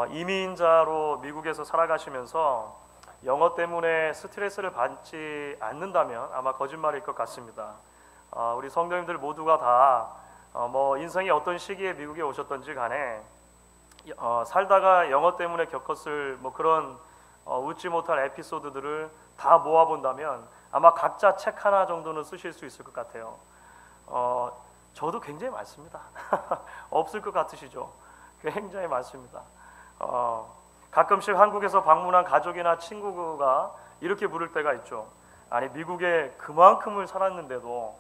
이민자로 미국에서 살아가시면서 영어 때문에 스트레스를 받지 않는다면 아마 거짓말일 것 같습니다. 우리 성도님들 모두가 다 인생의 어떤 시기에 미국에 오셨던지 간에 살다가 영어 때문에 겪었을 그런 웃지 못할 에피소드들을 다 모아본다면 아마 각자 책 하나 정도는 쓰실 수 있을 것 같아요. 저도 굉장히 많습니다. 없을 것 같으시죠? 굉장히 많습니다. 가끔씩 한국에서 방문한 가족이나 친구가 이렇게 물을 때가 있죠. 아니, 미국에 그만큼을 살았는데도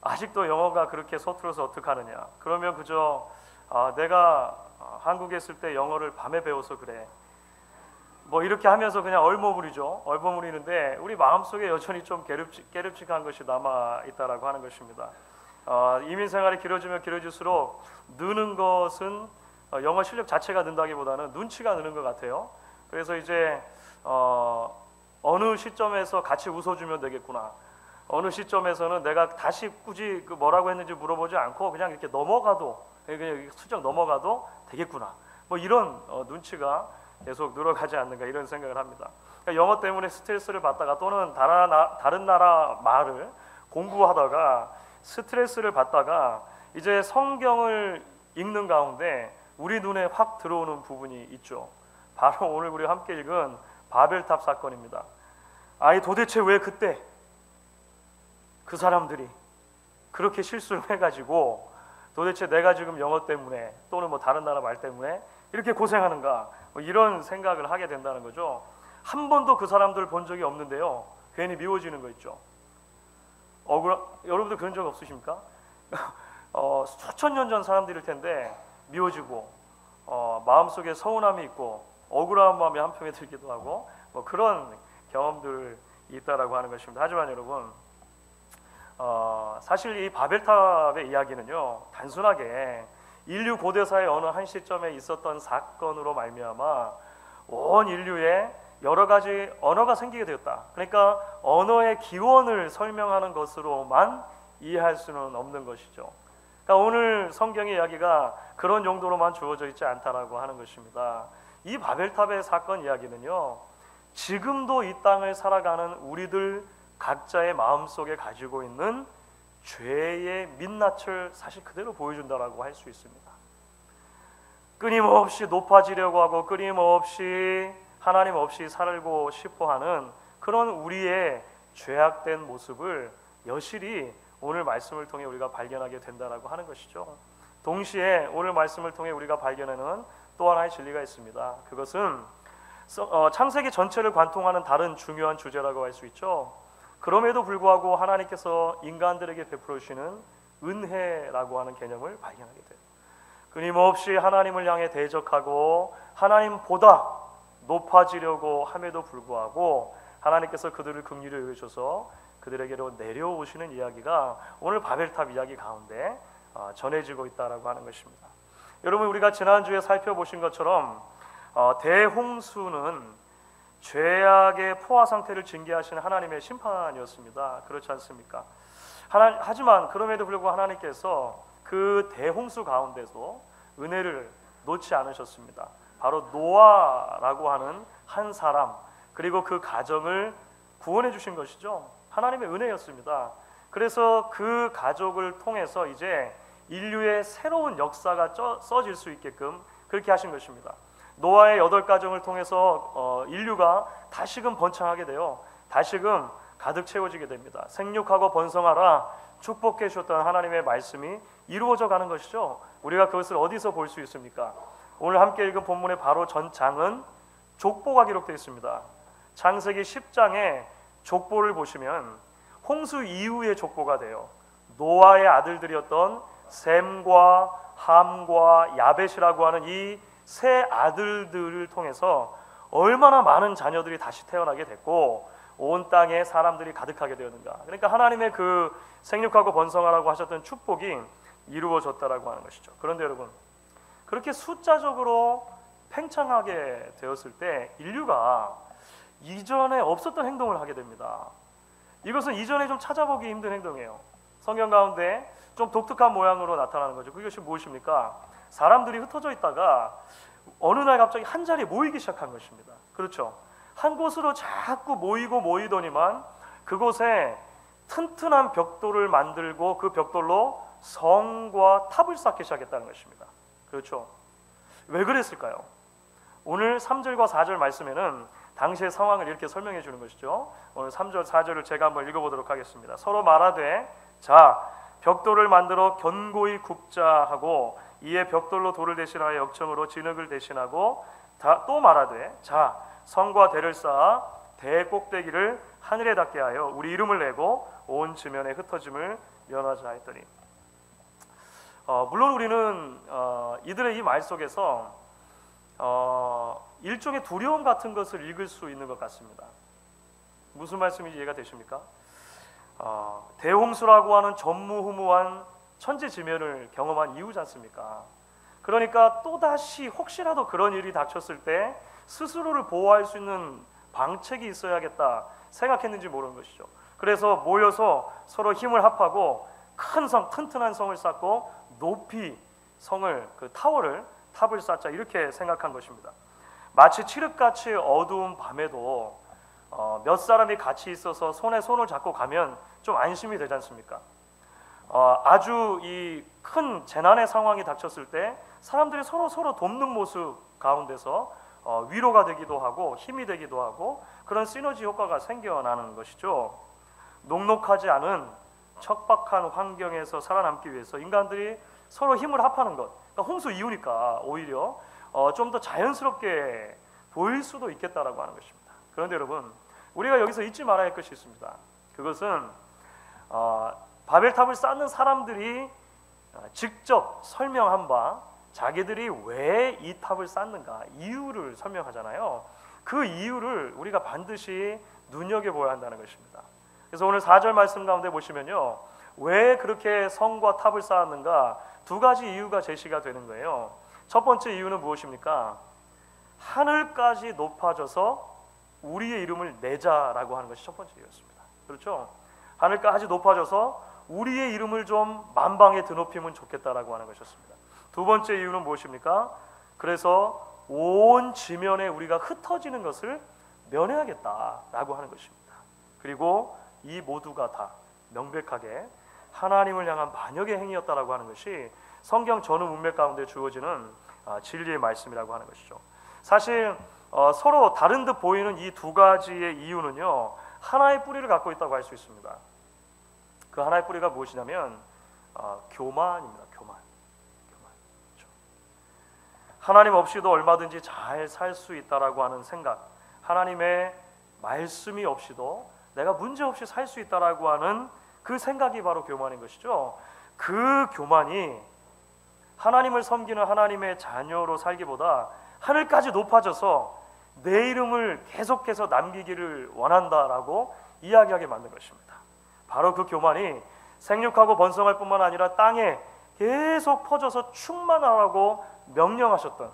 아직도 영어가 그렇게 서툴어서 어떡하느냐. 그러면 그저 내가 한국에 있을 때 영어를 밤에 배워서 그래, 이렇게 하면서 그냥 얼버무리는데 우리 마음속에 여전히 좀 깨름직한 것이 남아있다라고 하는 것입니다. 이민 생활이 길어지면 길어질수록 느는 것은 영어 실력 자체가 는다기보다는 눈치가 느는 것 같아요. 그래서 이제 어느 시점에서 같이 웃어주면 되겠구나, 어느 시점에서는 내가 다시 굳이 뭐라고 했는지 물어보지 않고 그냥 이렇게 그냥 수정 넘어가도 되겠구나, 이런 눈치가 계속 늘어가지 않는가, 이런 생각을 합니다. 그러니까 영어 때문에 스트레스를 받다가 또는 다른 나라 말을 공부하다가 스트레스를 받다가 이제 성경을 읽는 가운데 우리 눈에 확 들어오는 부분이 있죠. 바로 오늘 우리 함께 읽은 바벨탑 사건입니다. 아니, 도대체 왜 그때 그 사람들이 그렇게 실수를 해가지고 도대체 내가 지금 영어 때문에 또는 다른 나라 말 때문에 이렇게 고생하는가, 이런 생각을 하게 된다는 거죠. 한 번도 그 사람들을 본 적이 없는데요, 괜히 미워지는 거 있죠. 여러분들 그런 적 없으십니까? 수천 년 전 사람들일 텐데 미워지고 마음속에 서운함이 있고 억울한 마음이 한편에 들기도 하고 그런 경험들이 있다라고 하는 것입니다. 하지만 여러분, 사실 이 바벨탑의 이야기는요, 단순하게 인류 고대사의 어느 한 시점에 있었던 사건으로 말미암아 온 인류에 여러 가지 언어가 생기게 되었다. 그러니까 언어의 기원을 설명하는 것으로만 이해할 수는 없는 것이죠. 그러니까 오늘 성경의 이야기가 그런 용도로만 주어져 있지 않다라고 하는 것입니다. 이 바벨탑의 사건 이야기는요, 지금도 이 땅을 살아가는 우리들 각자의 마음속에 가지고 있는 죄의 민낯을 사실 그대로 보여준다라고 할 수 있습니다. 끊임없이 높아지려고 하고 끊임없이 하나님 없이 살고 싶어하는 그런 우리의 죄악된 모습을 여실히 오늘 말씀을 통해 우리가 발견하게 된다라고 하는 것이죠. 동시에 오늘 말씀을 통해 우리가 발견하는 또 하나의 진리가 있습니다. 그것은 창세기 전체를 관통하는 다른 중요한 주제라고 할 수 있죠. 그럼에도 불구하고 하나님께서 인간들에게 베풀어 주시는 은혜라고 하는 개념을 발견하게 돼요. 끊임없이 하나님을 향해 대적하고 하나님보다 높아지려고 함에도 불구하고 하나님께서 그들을 긍휼히 여기셔서 그들에게로 내려오시는 이야기가 오늘 바벨탑 이야기 가운데 전해지고 있다라고 하는 것입니다. 여러분, 우리가 지난주에 살펴보신 것처럼 대홍수는 죄악의 포화 상태를 징계하시는 하나님의 심판이었습니다. 그렇지 않습니까? 하지만 그럼에도 불구하고 하나님께서 그 대홍수 가운데서 은혜를 놓지 않으셨습니다. 바로 노아라고 하는 한 사람, 그리고 그 가정을 구원해 주신 것이죠. 하나님의 은혜였습니다. 그래서 그 가족을 통해서 이제 인류의 새로운 역사가 써질 수 있게끔 그렇게 하신 것입니다. 노아의 8가정을 통해서 인류가 다시금 번창하게 되어 다시금 가득 채워지게 됩니다. 생육하고 번성하라 축복해 주셨던 하나님의 말씀이 이루어져 가는 것이죠. 우리가 그것을 어디서 볼 수 있습니까? 오늘 함께 읽은 본문의 바로 전장은 족보가 기록되어 있습니다. 창세기 10장에 족보를 보시면 홍수 이후의 족보가 돼요. 노아의 아들들이었던 셈과 함과 야벳이라고 하는 이 세 아들들을 통해서 얼마나 많은 자녀들이 다시 태어나게 됐고 온 땅에 사람들이 가득하게 되었는가. 그러니까 하나님의 그 생육하고 번성하라고 하셨던 축복이 이루어졌다라고 하는 것이죠. 그런데 여러분, 그렇게 숫자적으로 팽창하게 되었을 때 인류가 이전에 없었던 행동을 하게 됩니다. 이것은 이전에 좀 찾아보기 힘든 행동이에요. 성경 가운데 좀 독특한 모양으로 나타나는 거죠. 그것이 무엇입니까? 사람들이 흩어져 있다가 어느 날 갑자기 한 자리에 모이기 시작한 것입니다. 그렇죠? 한 곳으로 자꾸 모이더니만 그곳에 튼튼한 벽돌을 만들고 그 벽돌로 성과 탑을 쌓기 시작했다는 것입니다. 그렇죠? 왜 그랬을까요? 오늘 3절과 4절 말씀에는 당시의 상황을 이렇게 설명해 주는 것이죠. 오늘 3절, 4절을 제가 한번 읽어보도록 하겠습니다. 서로 말하되 자 벽돌을 만들어 견고히 굽자 하고 이에 벽돌로 돌을 대신하여 역청으로 진흙을 대신하고 또 말하되 자 성과 대를 쌓아 대 꼭대기를 하늘에 닿게 하여 우리 이름을 내고 온 지면에 흩어짐을 면하자 했더니 물론 우리는 이들의 이 말 속에서 일종의 두려움 같은 것을 읽을 수 있는 것 같습니다. 무슨 말씀인지 이해가 되십니까? 대홍수라고 하는 전무후무한 천지지면을 경험한 이유지 않습니까? 그러니까 또다시 혹시라도 그런 일이 닥쳤을 때 스스로를 보호할 수 있는 방책이 있어야겠다 생각했는지 모르는 것이죠. 그래서 모여서 서로 힘을 합하고 큰 성, 튼튼한 성을 쌓고 높이 성을 탑을 쌓자 이렇게 생각한 것입니다. 마치 칠흑같이 어두운 밤에도 몇 사람이 같이 있어서 손에 손을 잡고 가면 좀 안심이 되지 않습니까? 아주 이 큰 재난의 상황이 닥쳤을 때 사람들이 서로 돕는 모습 가운데서 위로가 되기도 하고 힘이 되기도 하고 그런 시너지 효과가 생겨나는 것이죠. 녹록하지 않은 척박한 환경에서 살아남기 위해서 인간들이 서로 힘을 합하는 것, 그러니까 홍수 이후니까 오히려 좀 더 자연스럽게 보일 수도 있겠다라고 하는 것입니다. 그런데 여러분, 우리가 여기서 잊지 말아야 할 것이 있습니다. 그것은 바벨탑을 쌓는 사람들이 직접 설명한 바 자기들이 왜 이 탑을 쌓는가 이유를 설명하잖아요. 그 이유를 우리가 반드시 눈여겨보아야 한다는 것입니다. 그래서 오늘 4절 말씀 가운데 보시면요, 왜 그렇게 성과 탑을 쌓았는가 두 가지 이유가 제시가 되는 거예요. 첫 번째 이유는 무엇입니까? 하늘까지 높아져서 우리의 이름을 내자라고 하는 것이 첫 번째 이유였습니다. 그렇죠? 하늘까지 높아져서 우리의 이름을 좀 만방에 드높이면 좋겠다라고 하는 것이었습니다. 두 번째 이유는 무엇입니까? 그래서 온 지면에 우리가 흩어지는 것을 면해야겠다라고 하는 것입니다. 그리고 이 모두가 다 명백하게 하나님을 향한 반역의 행위였다라고 하는 것이 성경 전후 문맥 가운데 주어지는 진리의 말씀이라고 하는 것이죠. 사실 서로 다른 듯 보이는 이 두 가지의 이유는요, 하나의 뿌리를 갖고 있다고 할 수 있습니다. 그 하나의 뿌리가 무엇이냐면 교만입니다. 교만. 그렇죠. 하나님 없이도 얼마든지 잘 살 수 있다라고 하는 생각, 하나님의 말씀이 없이도 내가 문제없이 살 수 있다라고 하는 그 생각이 바로 교만인 것이죠. 그 교만이 하나님을 섬기는 하나님의 자녀로 살기보다 하늘까지 높아져서 내 이름을 계속해서 남기기를 원한다라고 이야기하게 만든 것입니다. 바로 그 교만이 생육하고 번성할 뿐만 아니라 땅에 계속 퍼져서 충만하라고 명령하셨던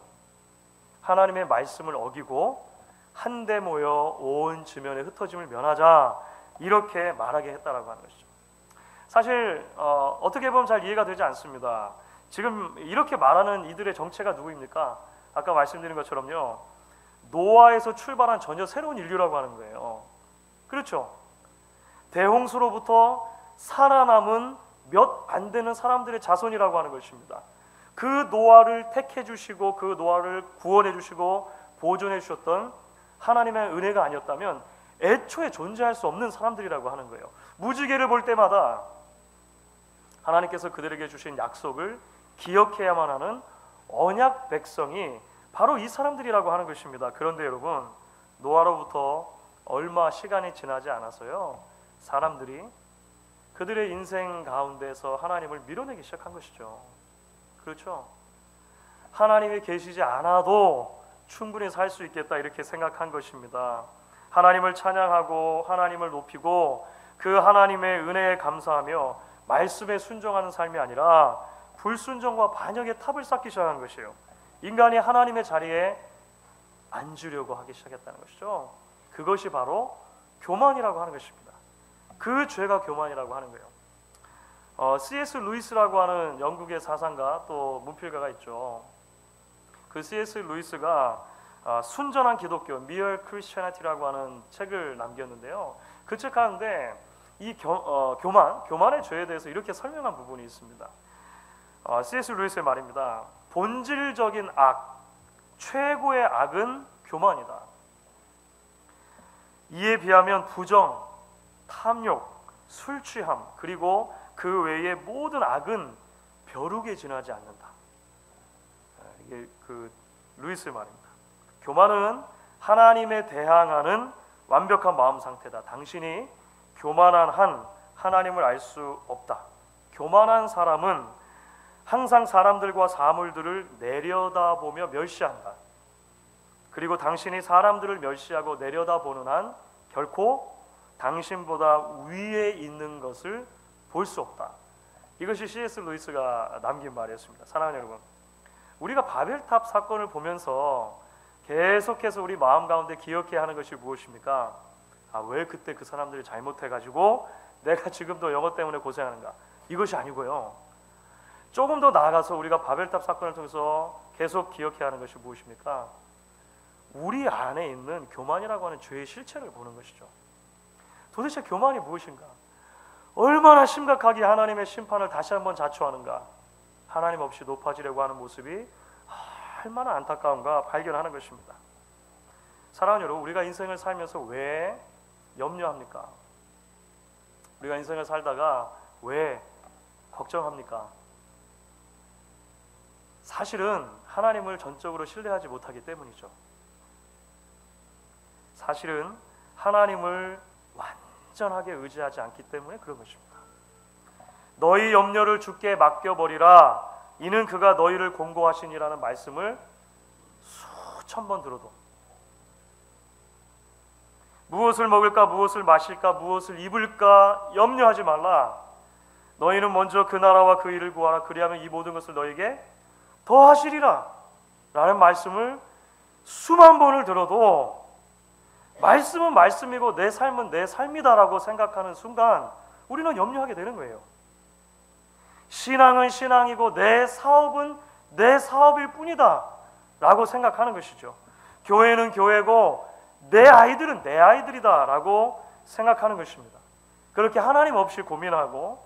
하나님의 말씀을 어기고 한데 모여 온 지면에 흩어짐을 면하자 이렇게 말하게 했다라고 하는 것이죠. 사실 어떻게 보면 잘 이해가 되지 않습니다. 지금 이렇게 말하는 이들의 정체가 누구입니까? 아까 말씀드린 것처럼요, 노아에서 출발한 전혀 새로운 인류라고 하는 거예요. 그렇죠? 대홍수로부터 살아남은 몇 안 되는 사람들의 자손이라고 하는 것입니다. 그 노아를 택해 주시고 그 노아를 구원해 주시고 보존해 주셨던 하나님의 은혜가 아니었다면 애초에 존재할 수 없는 사람들이라고 하는 거예요. 무지개를 볼 때마다 하나님께서 그들에게 주신 약속을 기억해야만 하는 언약 백성이 바로 이 사람들이라고 하는 것입니다. 그런데 여러분, 노아로부터 얼마 시간이 지나지 않아서요, 사람들이 그들의 인생 가운데서 하나님을 밀어내기 시작한 것이죠. 그렇죠? 하나님이 계시지 않아도 충분히 살 수 있겠다 이렇게 생각한 것입니다. 하나님을 찬양하고 하나님을 높이고 그 하나님의 은혜에 감사하며 말씀에 순종하는 삶이 아니라 불순종과 반역의 탑을 쌓기 시작한 것이에요. 인간이 하나님의 자리에 앉으려고 하기 시작했다는 것이죠. 그것이 바로 교만이라고 하는 것입니다. 그 죄가 교만이라고 하는 거예요. C.S. 루이스라고 하는 영국의 사상가 또 문필가가 있죠. 그 C.S. 루이스가 순전한 기독교, Mere Christianity라고 하는 책을 남겼는데요. 그 책 가운데 이 교만의 죄에 대해서 이렇게 설명한 부분이 있습니다. C.S. 루이스의 말입니다. 본질적인 악, 최고의 악은 교만이다. 이에 비하면 부정, 탐욕, 술 취함, 그리고 그 외의 모든 악은 벼룩에 지나지 않는다. 이게 그 루이스의 말입니다. 교만은 하나님에 대항하는 완벽한 마음 상태다. 당신이 교만한 한 하나님을 알 수 없다. 교만한 사람은 항상 사람들과 사물들을 내려다보며 멸시한다. 그리고 당신이 사람들을 멸시하고 내려다보는 한 결코 당신보다 위에 있는 것을 볼 수 없다. 이것이 C.S. 루이스가 남긴 말이었습니다. 사랑하는 여러분, 우리가 바벨탑 사건을 보면서 계속해서 우리 마음 가운데 기억해야 하는 것이 무엇입니까? 왜 그때 그 사람들이 잘못해가지고 내가 지금도 영어 때문에 고생하는가? 이것이 아니고요. 조금 더 나아가서 우리가 바벨탑 사건을 통해서 계속 기억해야 하는 것이 무엇입니까? 우리 안에 있는 교만이라고 하는 죄의 실체를 보는 것이죠. 도대체 교만이 무엇인가? 얼마나 심각하게 하나님의 심판을 다시 한번 자초하는가? 하나님 없이 높아지려고 하는 모습이 얼마나 안타까운가 발견하는 것입니다. 사랑하는 여러분, 우리가 인생을 살면서 왜 염려합니까? 우리가 인생을 살다가 왜 걱정합니까? 사실은 하나님을 전적으로 신뢰하지 못하기 때문이죠. 사실은 하나님을 완전하게 의지하지 않기 때문에 그런 것입니다. 너희 염려를 주께 맡겨버리라. 이는 그가 너희를 공고하시니라는 말씀을 수천 번 들어도 무엇을 먹을까, 무엇을 마실까, 무엇을 입을까 염려하지 말라. 너희는 먼저 그 나라와 그 일을 구하라. 그리하면 이 모든 것을 너희에게 더하시리라 라는 말씀을 수만 번을 들어도 말씀은 말씀이고 내 삶은 내 삶이다라고 생각하는 순간 우리는 염려하게 되는 거예요. 신앙은 신앙이고 내 사업은 내 사업일 뿐이다 라고 생각하는 것이죠. 교회는 교회고 내 아이들은 내 아이들이다 라고 생각하는 것입니다. 그렇게 하나님 없이 고민하고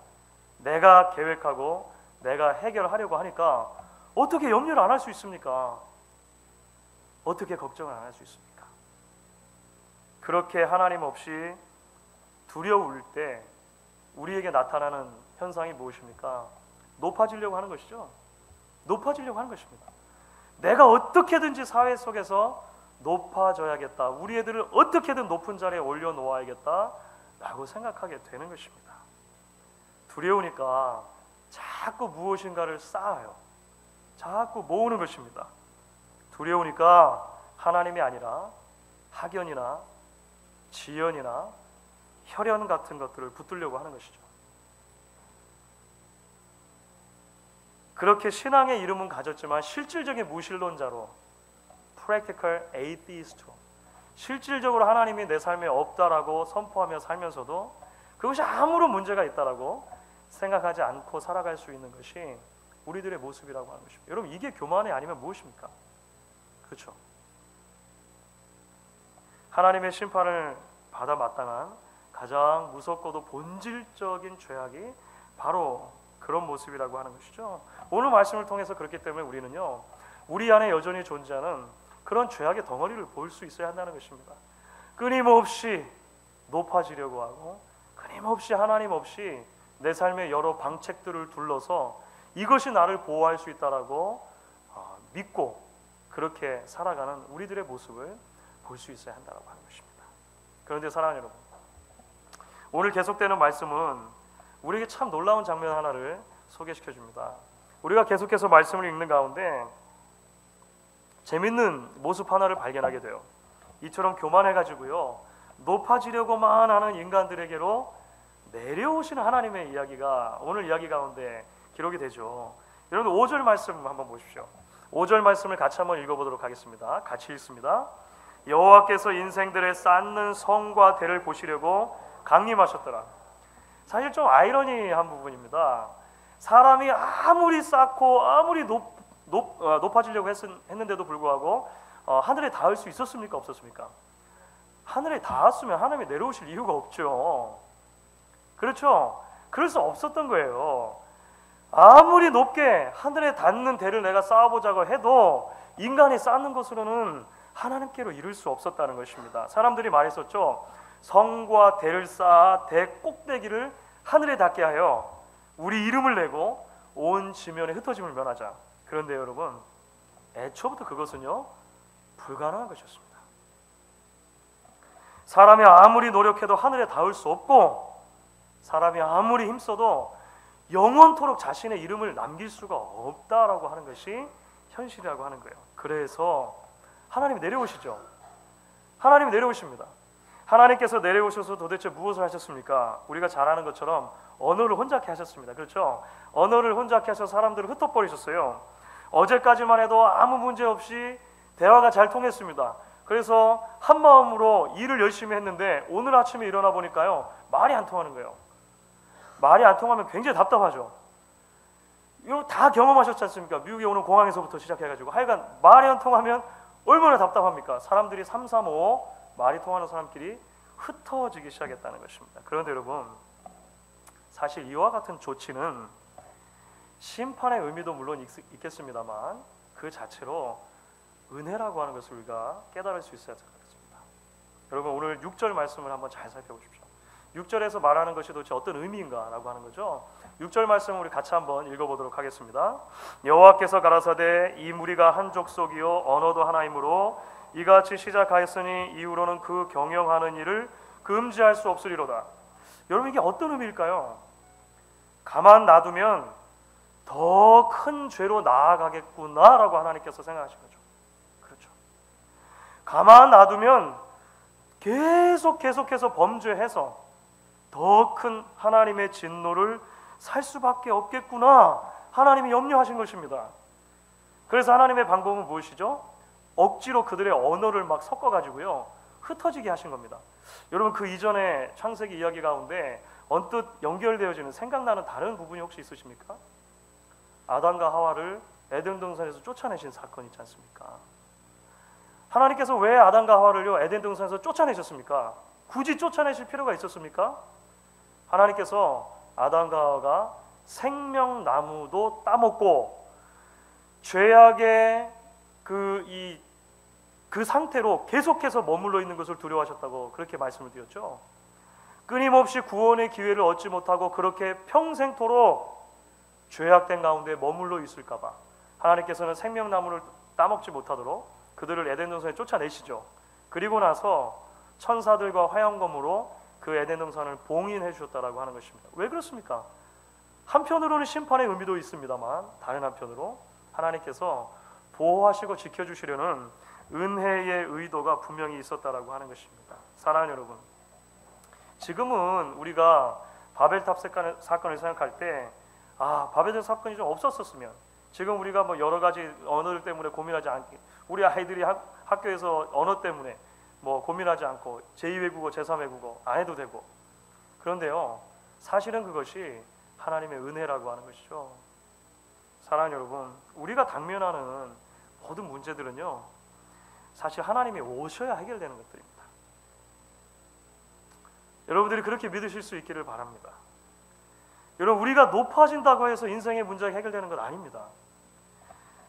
내가 계획하고 내가 해결하려고 하니까 어떻게 염려를 안 할 수 있습니까? 어떻게 걱정을 안 할 수 있습니까? 그렇게 하나님 없이 두려울 때 우리에게 나타나는 현상이 무엇입니까? 높아지려고 하는 것이죠. 높아지려고 하는 것입니다. 내가 어떻게든지 사회 속에서 높아져야겠다. 우리 애들을 어떻게든 높은 자리에 올려놓아야겠다 라고 생각하게 되는 것입니다. 두려우니까 자꾸 무엇인가를 쌓아요. 자꾸 모으는 것입니다. 두려우니까 하나님이 아니라 학연이나 지연이나 혈연 같은 것들을 붙들려고 하는 것이죠. 그렇게 신앙의 이름은 가졌지만 실질적인 무신론자로 practical atheist로 실질적으로 하나님이 내 삶에 없다라고 선포하며 살면서도 그것이 아무런 문제가 있다라고 생각하지 않고 살아갈 수 있는 것이 우리들의 모습이라고 하는 것입니다. 여러분, 이게 교만이 아니면 무엇입니까? 그렇죠? 하나님의 심판을 받아 마땅한 가장 무섭고도 본질적인 죄악이 바로 그런 모습이라고 하는 것이죠. 오늘 말씀을 통해서 그렇기 때문에 우리는요, 우리 안에 여전히 존재하는 그런 죄악의 덩어리를 볼 수 있어야 한다는 것입니다. 끊임없이 높아지려고 하고 끊임없이 하나님 없이 내 삶의 여러 방책들을 둘러서 이것이 나를 보호할 수 있다라고 믿고 그렇게 살아가는 우리들의 모습을 볼 수 있어야 한다고 하는 것입니다. 그런데 사랑하는 여러분, 오늘 계속되는 말씀은 우리에게 참 놀라운 장면 하나를 소개시켜 줍니다. 우리가 계속해서 말씀을 읽는 가운데 재밌는 모습 하나를 발견하게 돼요. 이처럼 교만해가지고요, 높아지려고만 하는 인간들에게로 내려오시는 하나님의 이야기가 오늘 이야기 가운데 기록이 되죠. 여러분, 5절 말씀 한번 보십시오. 5절 말씀을 같이 한번 읽어보도록 하겠습니다. 같이 읽습니다. 여호와께서 인생들의 쌓는 성과 대를 보시려고 강림하셨더라. 사실 좀 아이러니한 부분입니다. 사람이 아무리 쌓고 아무리 높아지려고 했는데도 불구하고 하늘에 닿을 수 있었습니까? 없었습니까? 하늘에 닿았으면 하나님이 내려오실 이유가 없죠. 그렇죠? 그럴 수 없었던 거예요. 아무리 높게 하늘에 닿는 대를 내가 쌓아보자고 해도 인간이 쌓는 것으로는 하나님께로 이룰 수 없었다는 것입니다. 사람들이 말했었죠. 성과 대를 쌓아 대 꼭대기를 하늘에 닿게 하여 우리 이름을 내고 온 지면에 흩어짐을 면하자. 그런데 여러분, 애초부터 그것은요 불가능한 것이었습니다. 사람이 아무리 노력해도 하늘에 닿을 수 없고, 사람이 아무리 힘써도 영원토록 자신의 이름을 남길 수가 없다라고 하는 것이 현실이라고 하는 거예요. 그래서 하나님이 내려오시죠. 하나님이 내려오십니다. 하나님께서 내려오셔서 도대체 무엇을 하셨습니까? 우리가 잘 아는 것처럼 언어를 혼잡케 하셨습니다. 그렇죠? 언어를 혼잡케 하셔서 사람들을 흩어버리셨어요. 어제까지만 해도 아무 문제 없이 대화가 잘 통했습니다. 그래서 한 마음으로 일을 열심히 했는데 오늘 아침에 일어나 보니까요 말이 안 통하는 거예요. 말이 안 통하면 굉장히 답답하죠. 이거 다 경험하셨지 않습니까? 미국에 오는 공항에서부터 시작해가지고 하여간 말이 안 통하면 얼마나 답답합니까? 사람들이 3, 3, 5 말이 통하는 사람끼리 흩어지기 시작했다는 것입니다. 그런데 여러분, 사실 이와 같은 조치는 심판의 의미도 물론 있겠습니다만 그 자체로 은혜라고 하는 것을 우리가 깨달을 수 있어야 되겠습니다. 여러분, 오늘 6절 말씀을 한번 잘 살펴보십시오. 6절에서 말하는 것이 도대체 어떤 의미인가라고 하는 거죠. 6절 말씀을 우리 같이 한번 읽어보도록 하겠습니다. 여호와께서 가라사대 이 무리가 한 족속이요 언어도 하나이므로 이같이 시작하였으니 이후로는 그 경영하는 일을 금지할 수 없으리로다. 여러분, 이게 어떤 의미일까요? 가만 놔두면 더 큰 죄로 나아가겠구나라고 하나님께서 생각하신 거죠. 그렇죠. 가만 놔두면 계속해서 범죄해서 더 큰 하나님의 진노를 살 수밖에 없겠구나, 하나님이 염려하신 것입니다. 그래서 하나님의 방법은 무엇이죠? 억지로 그들의 언어를 막 섞어가지고요 흩어지게 하신 겁니다. 여러분, 그 이전에 창세기 이야기 가운데 언뜻 연결되어지는 생각나는 다른 부분이 혹시 있으십니까? 아담과 하와를 에덴 동산에서 쫓아내신 사건이 있지 않습니까? 하나님께서 왜 아담과 하와를요 에덴 동산에서 쫓아내셨습니까? 굳이 쫓아내실 필요가 있었습니까? 하나님께서 아담과 하와가 생명나무도 따먹고 죄악의 그 상태로 계속해서 머물러 있는 것을 두려워하셨다고 그렇게 말씀을 드렸죠. 끊임없이 구원의 기회를 얻지 못하고 그렇게 평생토록 죄악된 가운데 머물러 있을까봐 하나님께서는 생명나무를 따먹지 못하도록 그들을 에덴 동산에 쫓아내시죠. 그리고 나서 천사들과 화영검으로 그 에덴 동산을 봉인해 주셨다라고 하는 것입니다. 왜 그렇습니까? 한편으로는 심판의 의미도 있습니다만 다른 한편으로 하나님께서 보호하시고 지켜주시려는 은혜의 의도가 분명히 있었다라고 하는 것입니다. 사랑하는 여러분, 지금은 우리가 바벨탑 사건을 생각할 때 바벨탑 사건이 좀 없었으면 지금 우리가 뭐 여러 가지 언어들 때문에 고민하지 않게, 우리 아이들이 학교에서 언어 때문에 뭐 고민하지 않고 제2외국어, 제3외국어 안 해도 되고, 그런데요 사실은 그것이 하나님의 은혜라고 하는 것이죠. 사랑하는 여러분, 우리가 당면하는 모든 문제들은요 사실 하나님이 오셔야 해결되는 것들입니다. 여러분들이 그렇게 믿으실 수 있기를 바랍니다. 여러분, 우리가 높아진다고 해서 인생의 문제가 해결되는 건 아닙니다.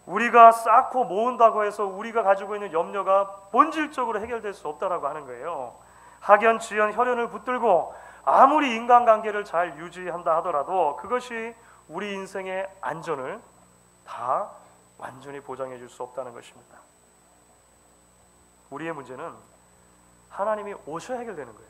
우리가 쌓고 모은다고 해서 우리가 가지고 있는 염려가 본질적으로 해결될 수 없다라고 하는 거예요. 학연, 지연, 혈연을 붙들고 아무리 인간관계를 잘 유지한다 하더라도 그것이 우리 인생의 안전을 다 완전히 보장해 줄 수 없다는 것입니다. 우리의 문제는 하나님이 오셔야 해결되는 거예요.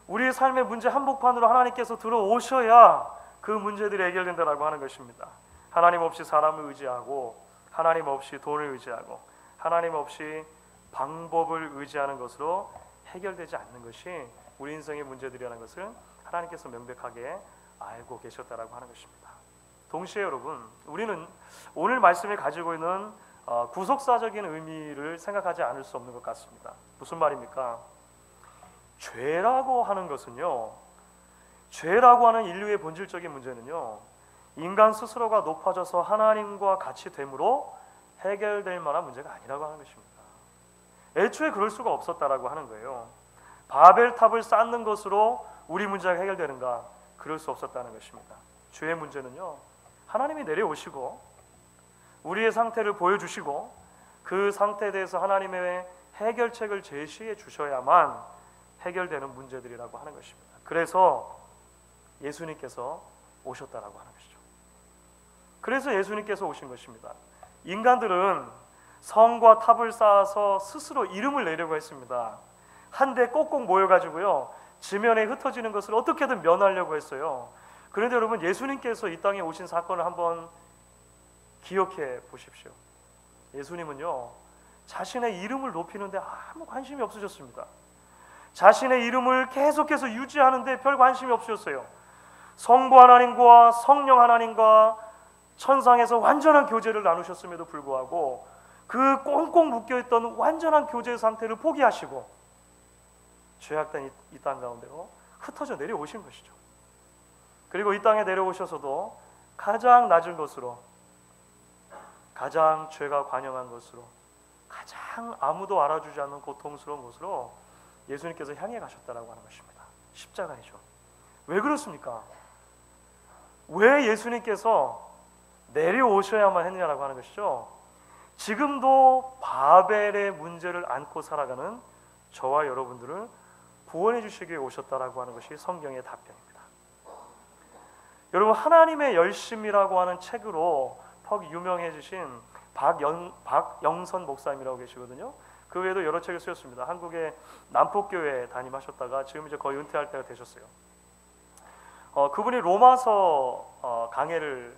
우리의 삶의 문제 한복판으로 하나님께서 들어오셔야 그 문제들이 해결된다라고 하는 것입니다. 하나님 없이 사람을 의지하고, 하나님 없이 돈을 의지하고, 하나님 없이 방법을 의지하는 것으로 해결되지 않는 것이 우리 인생의 문제들이라는 것을 하나님께서 명백하게 알고 계셨다라고 하는 것입니다. 동시에 여러분, 우리는 오늘 말씀이 가지고 있는 구속사적인 의미를 생각하지 않을 수 없는 것 같습니다. 무슨 말입니까? 죄라고 하는 것은요, 죄라고 하는 인류의 본질적인 문제는요 인간 스스로가 높아져서 하나님과 같이 됨으로 해결될 만한 문제가 아니라고 하는 것입니다. 애초에 그럴 수가 없었다라고 하는 거예요. 바벨탑을 쌓는 것으로 우리 문제가 해결되는가? 그럴 수 없었다는 것입니다. 주의 문제는요, 하나님이 내려오시고 우리의 상태를 보여주시고 그 상태에 대해서 하나님의 해결책을 제시해 주셔야만 해결되는 문제들이라고 하는 것입니다. 그래서 예수님께서 오셨다라고 하는 것이죠. 그래서 예수님께서 오신 것입니다. 인간들은 성과 탑을 쌓아서 스스로 이름을 내려고 했습니다. 한데 꼭꼭 모여가지고요, 지면에 흩어지는 것을 어떻게든 면하려고 했어요. 그런데 여러분, 예수님께서 이 땅에 오신 사건을 한번 기억해 보십시오. 예수님은요, 자신의 이름을 높이는데 아무 관심이 없으셨습니다. 자신의 이름을 계속해서 유지하는데 별 관심이 없으셨어요. 성부 하나님과 성령 하나님과 천상에서 완전한 교제를 나누셨음에도 불구하고 그 꽁꽁 묶여있던 완전한 교제의 상태를 포기하시고 죄악된 이 땅 가운데로 흩어져 내려오신 것이죠. 그리고 이 땅에 내려오셔서도 가장 낮은 것으로, 가장 죄가 관영한 것으로, 가장 아무도 알아주지 않는 고통스러운 곳으로 예수님께서 향해 가셨다라고 하는 것입니다. 십자가이죠. 왜 그렇습니까? 왜 예수님께서 내려오셔야만 했느냐라고 하는 것이죠. 지금도 바벨의 문제를 안고 살아가는 저와 여러분들을 구원해 주시기 위해 오셨다라고 하는 것이 성경의 답변입니다. 여러분, 하나님의 열심이라고 하는 책으로 퍽 유명해지신 박영선 목사님이라고 계시거든요. 그 외에도 여러 책을 쓰셨습니다. 한국의 남포교회 담임하셨다가 지금 이제 거의 은퇴할 때가 되셨어요. 그분이 로마서 강해를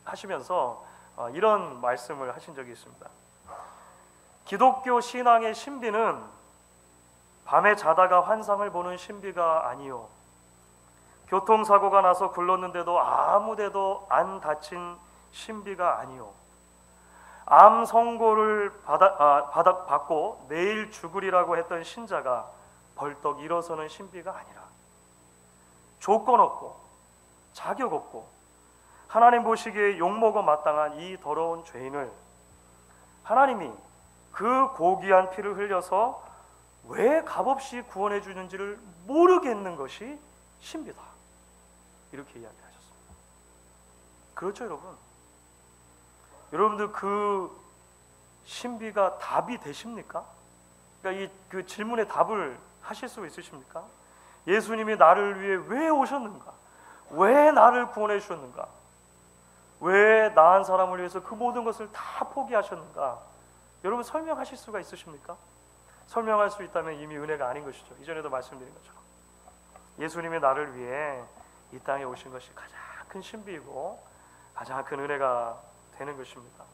하시면서 이런 말씀을 하신 적이 있습니다. 기독교 신앙의 신비는 밤에 자다가 환상을 보는 신비가 아니요, 교통사고가 나서 굴렀는데도 아무데도 안 다친 신비가 아니요, 암 선고를 받고 내일 죽으리라고 했던 신자가 벌떡 일어서는 신비가 아니라, 조건 없고 자격 없고 하나님 보시기에 욕먹어 마땅한 이 더러운 죄인을 하나님이 그 고귀한 피를 흘려서 왜 값없이 구원해 주는지를 모르겠는 것이 신비다, 이렇게 이야기하셨습니다. 그렇죠, 여러분? 여러분들 그 신비가 답이 되십니까? 그러니까 그 질문에 답을 하실 수 있으십니까? 예수님이 나를 위해 왜 오셨는가? 왜 나를 구원해 주셨는가? 왜 나 한 사람을 위해서 그 모든 것을 다 포기하셨는가? 여러분, 설명하실 수가 있으십니까? 설명할 수 있다면 이미 은혜가 아닌 것이죠. 이전에도 말씀드린 것처럼 예수님이 나를 위해 이 땅에 오신 것이 가장 큰 신비이고 가장 큰 은혜가 되는 것입니다.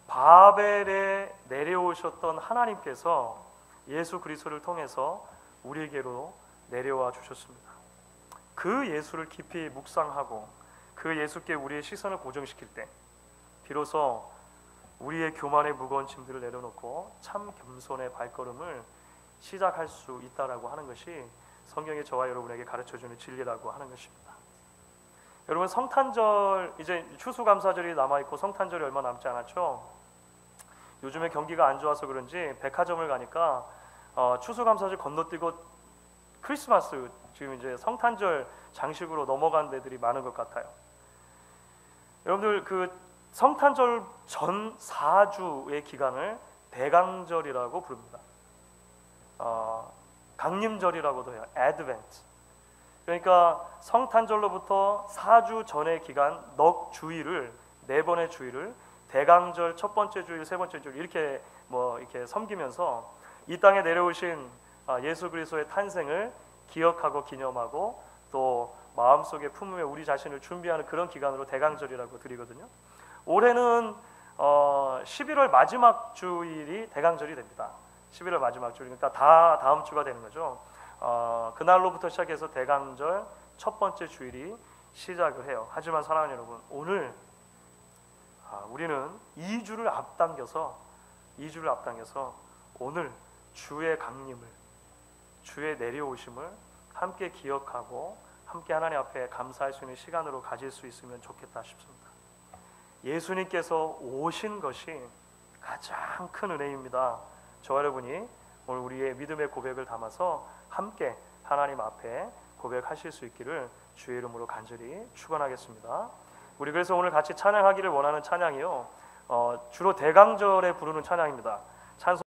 바벨에 내려오셨던 하나님께서 예수 그리스도를 통해서 우리에게로 내려와 주셨습니다. 그 예수를 깊이 묵상하고 그 예수께 우리의 시선을 고정시킬 때 비로소 우리의 교만의 무거운 짐들을 내려놓고 참 겸손의 발걸음을 시작할 수 있다라고 하는 것이 성경이 저와 여러분에게 가르쳐주는 진리라고 하는 것입니다. 여러분, 성탄절, 이제 추수감사절이 남아있고 성탄절이 얼마 남지 않았죠. 요즘에 경기가 안 좋아서 그런지 백화점을 가니까 추수감사절 건너뛰고 크리스마스, 지금 이제 성탄절 장식으로 넘어간 데들이 많은 것 같아요. 여러분들, 그 성탄절 전 4주의 기간을 대강절이라고 부릅니다. 강림절이라고도 해요. 애드벤트. 그러니까 성탄절로부터 4주 전의 기간 넉 주일을, 4번의 주일을 대강절 첫 번째 주일, 세 번째 주일 이렇게 이렇게 섬기면서 이 땅에 내려오신 예수 그리스도의 탄생을 기억하고 기념하고 또 마음속에 품으며 우리 자신을 준비하는 그런 기간으로 대강절이라고 드리거든요. 올해는 11월 마지막 주일이 대강절이 됩니다. 11월 마지막 주일, 그러니까 다 다음 주가 되는 거죠. 그날로부터 시작해서 대강절 첫 번째 주일이 시작을 해요. 하지만 사랑하는 여러분, 오늘 우리는 2주를 앞당겨서 오늘 주의 강림을, 주의 내려오심을 함께 기억하고 함께 하나님 앞에 감사할 수 있는 시간으로 가질 수 있으면 좋겠다 싶습니다. 예수님께서 오신 것이 가장 큰 은혜입니다. 저와 여러분이 오늘 우리의 믿음의 고백을 담아서 함께 하나님 앞에 고백하실 수 있기를 주의 이름으로 간절히 축원하겠습니다. 우리 그래서 오늘 같이 찬양하기를 원하는 찬양이요, 주로 대강절에 부르는 찬양입니다. 찬송